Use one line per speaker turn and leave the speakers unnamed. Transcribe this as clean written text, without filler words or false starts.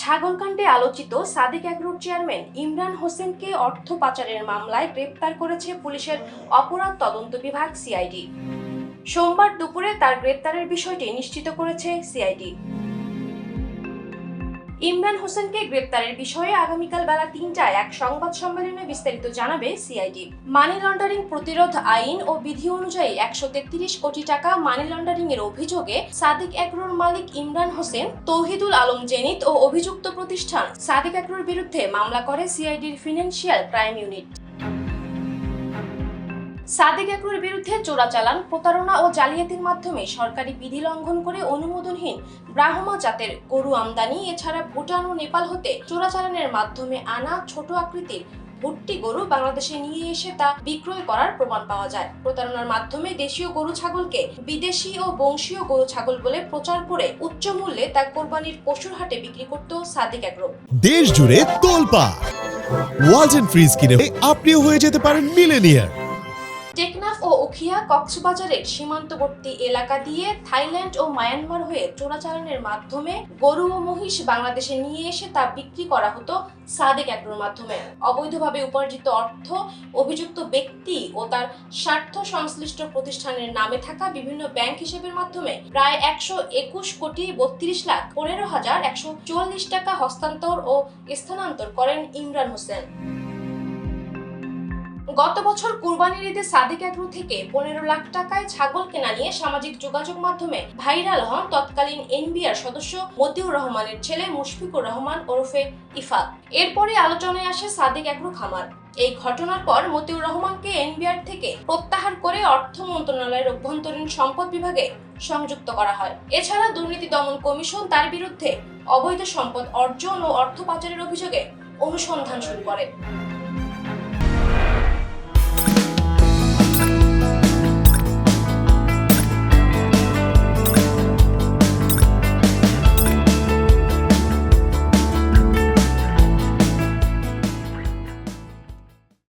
ছাগলকাণ্ডে আলোচিত সাদিক এগ্রোর চেয়ারম্যান ইমরান হোসেনকে অর্থ পাচারের মামলায় গ্রেপ্তার করেছে পুলিশের অপরাধ তদন্ত বিভাগ সিআইডি। সোমবার দুপুরে তার গ্রেপ্তারের বিষয়টি নিশ্চিত করেছে সিআইডি। ইমরান হোসেনকে গ্রেপ্তারের বিষয়ে আগামীকাল বেলা ৩টায় এক সংবাদ সম্মেলনে বিস্তারিত জানাবে সিআইডি। মানি লন্ডারিং প্রতিরোধ আইন ও বিধি অনুযায়ী ১৩৩ কোটি টাকা মানি লন্ডারিং এর অভিযোগে সাদিক এগ্রোর মালিক ইমরান হোসেন, তৌহিদুল আলম জেনিত ও অভিযুক্ত প্রতিষ্ঠান সাদিক এগ্রোর বিরুদ্ধে মামলা করে সিআইডির ফিনান্সিয়াল ক্রাইম ইউনিট। সাদিক এগ্রোর বিরুদ্ধে চোরাচালান, প্রতারণা ও জালিয়াতির মাধ্যমে সরকারি বিধি লঙ্ঘন করে অনুমোদনহীন ব্রাহ্মা জাতের গরু আমদানি, এছাড়া ভুটান ও নেপাল হতে চোরাচালানের মাধ্যমে আনা ছোট আকৃতির ভুট্টি গরু বাংলাদেশে নিয়ে এসে তা বিক্রয় করার প্রমাণ পাওয়া যায়। প্রতারণার মাধ্যমে দেশীয় গরু ছাগলকে বিদেশি ও বংশীয় গরু ছাগল বলে প্রচার করে উচ্চ মূল্যে তা কোরবানির পশুর হাটে বিক্রি করত সাদিক এগ্রো।
দেশ জুড়ে তোলপাড় ওয়ালটন ফ্রিজ কিনে আপনিও হয়ে যেতে পারেন মিলেনিয়ার।
টেকনাফ ও উখিয়া কক্সবাজারের সীমান্তবর্তী এলাকা দিয়ে থাইল্যান্ড ও মায়ানমার হয়ে চোরাচালানের মাধ্যমে গরু ও মহিষ বাংলাদেশে নিয়ে এসে তা বিক্রি করা হতো সাদিক এগ্রোর মাধ্যমে। অবৈধভাবে উপার্জিত অর্থ অভিযুক্ত ব্যক্তি ও তার স্বার্থ সংশ্লিষ্ট প্রতিষ্ঠানের নামে থাকা বিভিন্ন ব্যাংক হিসেবের মাধ্যমে প্রায় ১২১ কোটি ৩২ লাখ ১৫,১৪০ টাকা হস্তান্তর ও স্থানান্তর করেন ইমরান হোসেন। গত বছর কুরবানির ঈদে সাদিক এগ্রো থেকে ১৫ লাখ টাকায় ছাগল কেনা নিয়ে সামাজিক যোগাযোগ মাধ্যমে ভাইরাল হন তৎকালীন এনবিআর সদস্য মতিউর রহমানের ছেলে মুশফিকুর রহমান ওরফে ইফাত। এরপরে আলোচনায় আসে সাদিক এগ্রো খামার। এই ঘটনার পর মতিউর রহমানকে এনবিআর থেকে প্রত্যাহার করে অর্থ মন্ত্রণালয়ের অভ্যন্তরীণ সম্পদ বিভাগে সংযুক্ত করা হয়। এছাড়া দুর্নীতি দমন কমিশন তার বিরুদ্ধে অবৈধ সম্পদ অর্জন ও অর্থ পাচারের অভিযোগে অনুসন্ধান শুরু করে।